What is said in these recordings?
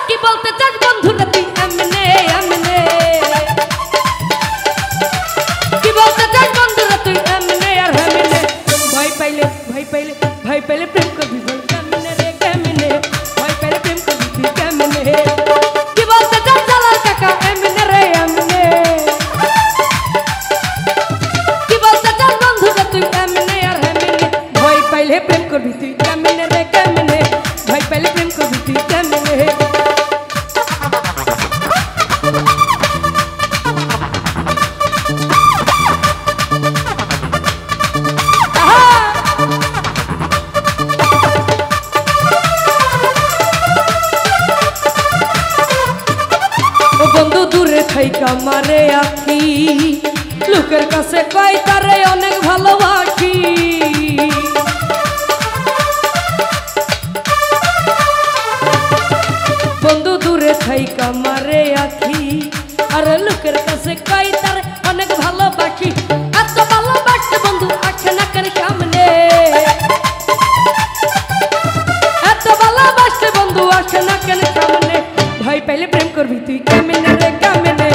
কি বলতে চাস বন্ধুটা তুই এমনে এমনে কি বলতে চাস বন্ধুরা তুই এমনে আর হেমনে ভয় পাইলে প্রেম করবি বল কেমনে রে কেমনে ভয় পাইলে প্রেম করবি তুই কেমনে কি বলতে চাস জালাল কাকা এমনে রে এমনে কি বলতে চাস বন্ধুরা তুই এমনে আর হেমনে ভয় পাইলে প্রেম করবি তুই কেমনে রে কেমনে ভয় পাইলে প্রেম করবি তুই কেমনে বন্ধু দূরে থাইকা মারে আখি লোকের কাছে কই তারে অনেক ভালোবাসি বন্ধু দূরে থাইকা মারে আখি আর লোকের কাছে কই তারে অনেক ভালোবাসি এত ভালোবাসতে বন্ধু আসে না কেন সামনে এত ভালোবাসতে বন্ধু আসে না কেন সামনে ভয় পাইলে প্রেম করবি তুই কেমনে রে কেমনে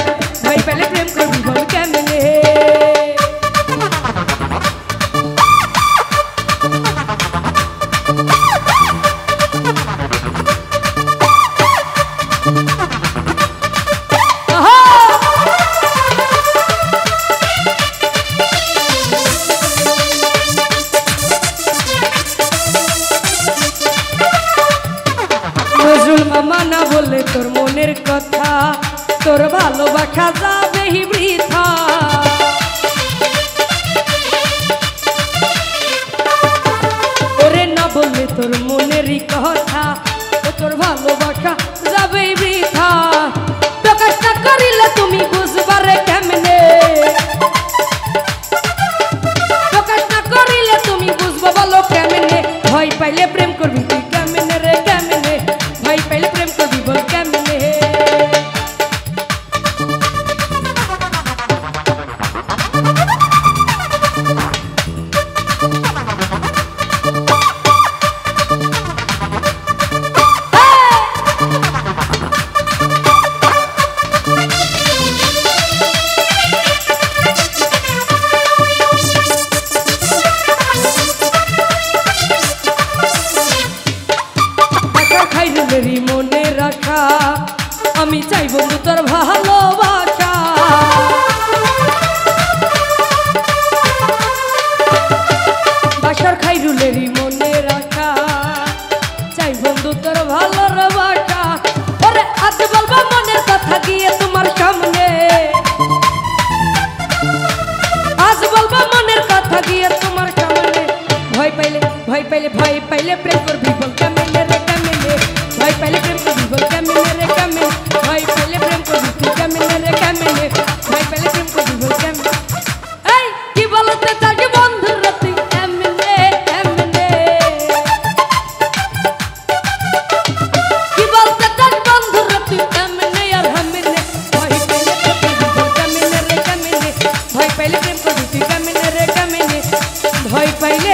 ভয় পাইলে প্রেম করবি বল কেমনে নজরুল মামা না বললে তোর মনের কথা তোর ভালোবাসা যাবে বৃথা ওরে না বললে তোর মনেরই কথা তোর ভালোবাসা যাবে বৃথা প্রকাশ না করিলে তুমি বুঝবারে কেমনে প্রকাশ না করিলে তুমি বুঝবো বলো কেমনে ভয় পাইলে প্রেম করবি তুই কেমনে রে কেমনে ভয় পাইলে প্রেম করবি বল কেমনে খাইরুলেরই মনে রাখা আমি চাই বন্ধু তোর ভালোবাসা বাসার খাইরুলেরই মনে রাখা চাই বন্ধু তোর ভালোবাসা ওরে আজ বলবো মনের কথা গিয়ে তোমার সামনে আজ বলবো মনের কথা গিয়ে তোমার সামনে ভয় পাইলে প্রেম করবি বল কেমনে রে কেমনে ভয় পাইলে প্রেম করবি বল কেমনে রে কেমনে ভয় পাইলে প্রেম করবি তুই কেমনে রে কেমনে ভয় পাইলে প্রেম করবি বল কেমনে এই কি বলতে চাস বন্ধুরা তুই এমনে এমনে কি বলতে চাস বন্ধুরা তুই এমনে আর হেমনে ভয় পাইলে প্রেম করবি বল কেমনে রে কেমনে ভয় পাইলে প্রেম করবি তুই কেমনে রে কেমনে ভয় পাইলে